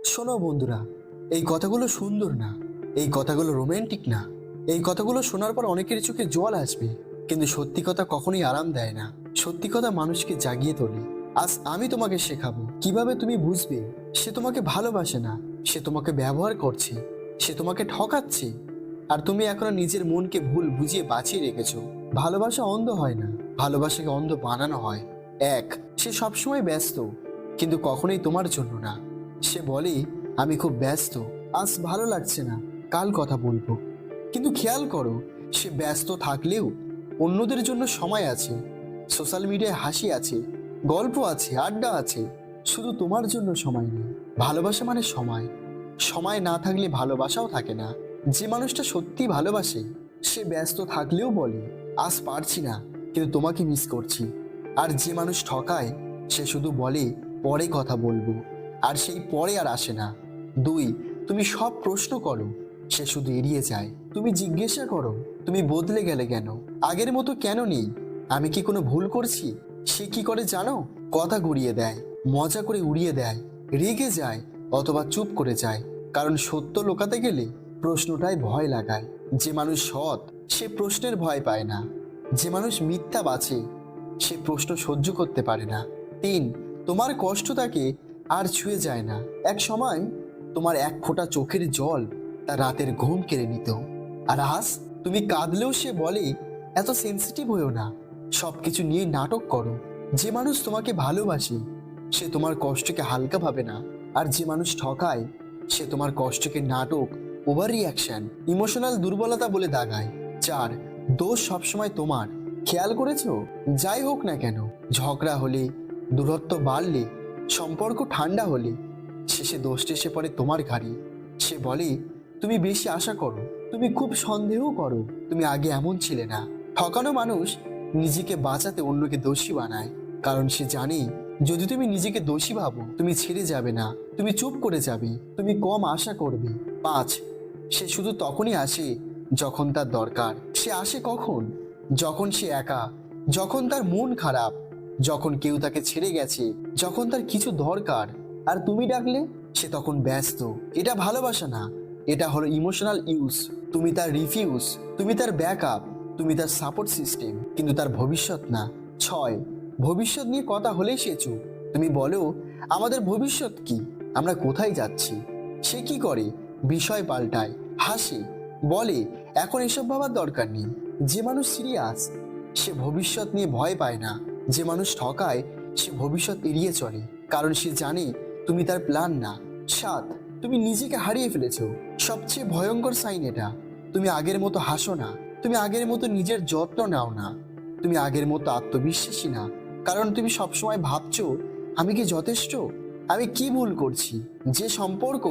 শোনো বন্ধুরা, এই কথাগুলো সুন্দর না, এই কথাগুলো রোমান্টিক না, এই কথাগুলো শোনার পর অনেকের চোখে জল আসবে, কিন্তু সত্যি কথা কখনোই আরাম দেয় না। সত্যি কথা মানুষকে জাগিয়ে তোলে। আজ আমি তোমাকে শেখাবো কিভাবে তুমি বুঝবে সে তোমাকে ভালোবাসে না, সে তোমাকে ব্যবহার করছে, সে তোমাকে ঠকাচ্ছে, আর তুমি এখনো নিজের মনকে ভুল বুঝিয়ে বাঁচিয়ে রেখেছো। ভালোবাসা অন্ধ হয় না, ভালোবাসাকে অন্ধ বানানো হয়। এক, সে সবসময় ব্যস্ত, কিন্তু কখনোই তোমার জন্য না। সে বলে, আমি খুব ব্যস্ত, আজ ভালো লাগছে না, কাল কথা বলবো। কিন্তু খেয়াল করো, সে ব্যস্ত থাকলেও অন্যদের জন্য সময় আছে, সোশ্যাল মিডিয়ায় হাসি আছে, গল্প আছে, আড্ডা আছে, শুধু তোমার জন্য সময় নেই। ভালোবাসা মানে সময়, সময় না থাকলে ভালোবাসাও থাকে না। যে মানুষটা সত্যি ভালোবাসে সে ব্যস্ত থাকলেও বলে, আজ পারছি না, কিন্তু তোমাকে মিস করছি। আর যে মানুষ ঠকায় সে শুধু বলে, পরে কথা বলবো, আর সেই পরে আর আসে না। দুই, তুমি সব প্রশ্ন করো, সে শুধু এড়িয়ে যায়। তুমি জিজ্ঞাসা করো, তুমি বদলে গেলে কেন, আগের মতো কেন নেই, আমি কি কোনো ভুল করছি? সে কি করে জানো? কথা ঘুরিয়ে দেয়, মজা করে উড়িয়ে দেয়, রেগে যায়, অথবা চুপ করে যায়। কারণ সত্য লুকাতে গেলে প্রশ্নটাই ভয় লাগায়। যে মানুষ সৎ সে প্রশ্নের ভয় পায় না, যে মানুষ মিথ্যা বাঁচে সে প্রশ্ন সহ্য করতে পারে না। তিন, তোমার কষ্ট তাকে আর ছুঁয়ে যায় না। এক সময় তোমার এক ফোঁটা চোখের জল তার রাতের ঘুম কেড়ে নিত, আর আজ তুমি কাঁদলেও সে বলে, এত সেন্সিটিভ হয়েও না, সবকিছু নিয়ে নাটক করো। যে মানুষ তোমাকে ভালোবাসে সে তোমার কষ্টকে হালকা ভাবে না, আর যে মানুষ ঠকায় সে তোমার কষ্টকে নাটক, ওভার রিয়াকশন, ইমোশনাল দুর্বলতা বলে দাগায়। চার, দোষ সবসময় তোমার। খেয়াল করেছো, যাই হোক না কেন, ঝগড়া হলে, দূরত্ব বাড়লে, সম্পর্ক ঠান্ডা হলে, শেষে দোষটা এসে পড়ে তোমার ঘাড়ে। সে বলে, তুমি বেশি আশা করো, তুমি খুব সন্দেহ করো, তুমি আগে এমন ছিলে না। ঠকানো মানুষ নিজেকে বাঁচাতে অন্যকে দোষী বানায়, কারণ সে জানে যদি তুমি নিজেকে দোষী ভাবো তুমি ছেড়ে যাবে না, তুমি চুপ করে যাবে, তুমি কম আশা করবে। পাঁচ, সে শুধু তখনই আসে যখন তার দরকার। সে আসে কখন? যখন সে একা, যখন তার মন খারাপ, যখন কেউ তাকে ছেড়ে গেছে, যখন তার কিছু দরকার। আর তুমি ডাকলে সে তখন ব্যস্ত। এটা ভালোবাসা না, এটা হলো ইমোশনাল ইউজ। তুমি তার রিফিউজ, তুমি তার ব্যাকআপ, তুমি তার সাপোর্ট সিস্টেম, কিন্তু তার ভবিষ্যৎ না। ছয়, ভবিষ্যৎ নিয়ে কথা হলেই সে চুপ। তুমি বলো, আমাদের ভবিষ্যৎ কি, আমরা কোথায় যাচ্ছি? সে কি করে? বিষয় পাল্টায়, হাসে, বলে, এখন এসব ভাবার দরকার নেই। যে মানুষ সিরিয়াস সে ভবিষ্যৎ নিয়ে ভয় পায় না। যে মানুষ ঠকায় সে ভবিষ্যৎ এড়িয়ে চলে, কারণ সে জানে তুমি তার প্ল্যান না। সাত, তুমি নিজেকে হারিয়ে ফেলেছো। সবচেয়ে ভয়ঙ্কর সাইন এটা। তুমি আগের মতো হাসো না, তুমি আগের মতো নিজের যত্ন নাও না, তুমি আগের মতো আত্মবিশ্বাসী না। কারণ তুমি সবসময় ভাবছো, আমি কি যথেষ্ট, আমি কি ভুল করছি? যে সম্পর্ক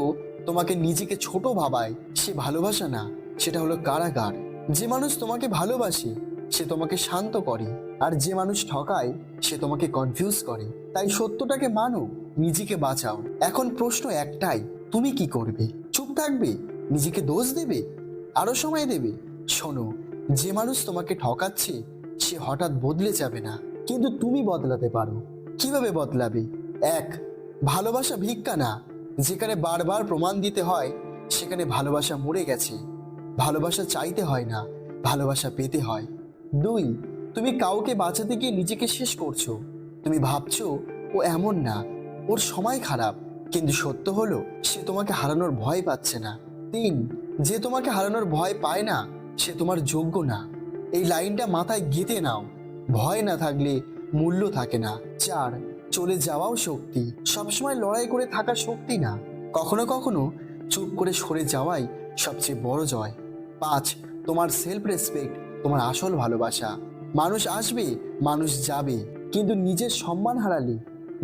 তোমাকে নিজেকে ছোট ভাবায় সে ভালোবাসা না, সেটা হলো কারাগার। যে মানুষ তোমাকে ভালোবাসে সে তোমাকে শান্ত করে, আর যে মানুষ ঠকায় সে তোমাকে কনফিউজ করে। তাই সত্যটাকে মানো, নিজেকে বাঁচাও। এখন প্রশ্ন একটাই, তুমি কি করবে? চুপ থাকবে, নিজেকে দোষ দেবে, আরো সময় দেবে? শোনো, যে মানুষ তোমাকে ঠকাচ্ছে সে হঠাৎ বদলে যাবে না, কিন্তু তুমি বদলাতে পারো। কিভাবে বদলাবে? এক, ভালোবাসা ভিক্ষা না। যেখানে বারবার প্রমাণ দিতে হয় সেখানে ভালোবাসা মরে গেছে। ভালোবাসা চাইতে হয় না, ভালোবাসা পেতে হয়। দুই, তুমি কাউকে বাঁচাতে গিয়ে নিজেকে শেষ করছো। তুমি ভাবছো, ও এমন না, ওর সময় খারাপ, কিন্তু সত্য হলো সে তোমাকে হারানোর ভয় পাচ্ছে না। তিন, যে তোমাকে হারানোর ভয় পায় না সে তোমার যোগ্য না। এই লাইনটা মাথায় গেঁথে নাও, ভয় না থাকলে মূল্য থাকে না। চার, চলে যাওয়াও শক্তি, সবসময় লড়াই করে থাকা শক্তি না। কখনো কখনো চুপ করে সরে যাওয়াই সবচেয়ে বড় জয়। পাঁচ, তোমার সেলফ রেসপেক্ট তোমার আসল ভালোবাসা। মানুষ আসবে, মানুষ যাবে, কিন্তু নিজের সম্মান হারালে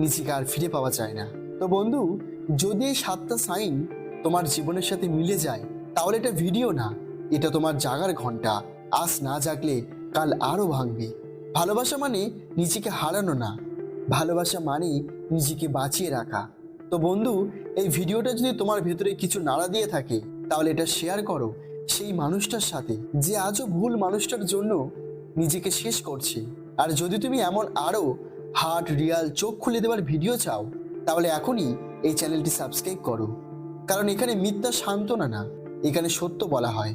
নিজেকে আর ফিরে পাওয়া যায় না। তো বন্ধু, যদি এই 7টা সাইন তোমার জীবনের সাথে মিলে যায় তাহলে এটা ভিডিও না, এটা তোমার জাগার ঘন্টা। আজ না জাগলে কাল আরো ভাঙবে। ভালোবাসা মানে নিজেকে হারানো না, ভালোবাসা মানে নিজেকে বাঁচিয়ে রাখা। তো বন্ধু, এই ভিডিওটা যদি তোমার ভেতরে কিছু নাড়া দিয়ে থাকে তাহলে এটা শেয়ার করো সেই মানুষটার সাথে যে আজও ভুল মানুষটার জন্য নিজেকে শেষ করছে। আর যদি তুমি এমন আরো হার্ট রিয়াল চোখ খুলে দেওয়ার ভিডিও চাও তাহলে এখনই এই চ্যানেলটি সাবস্ক্রাইব করো, কারণ এখানে মিথ্যা সান্ত্বনা না, এখানে সত্য বলা হয়।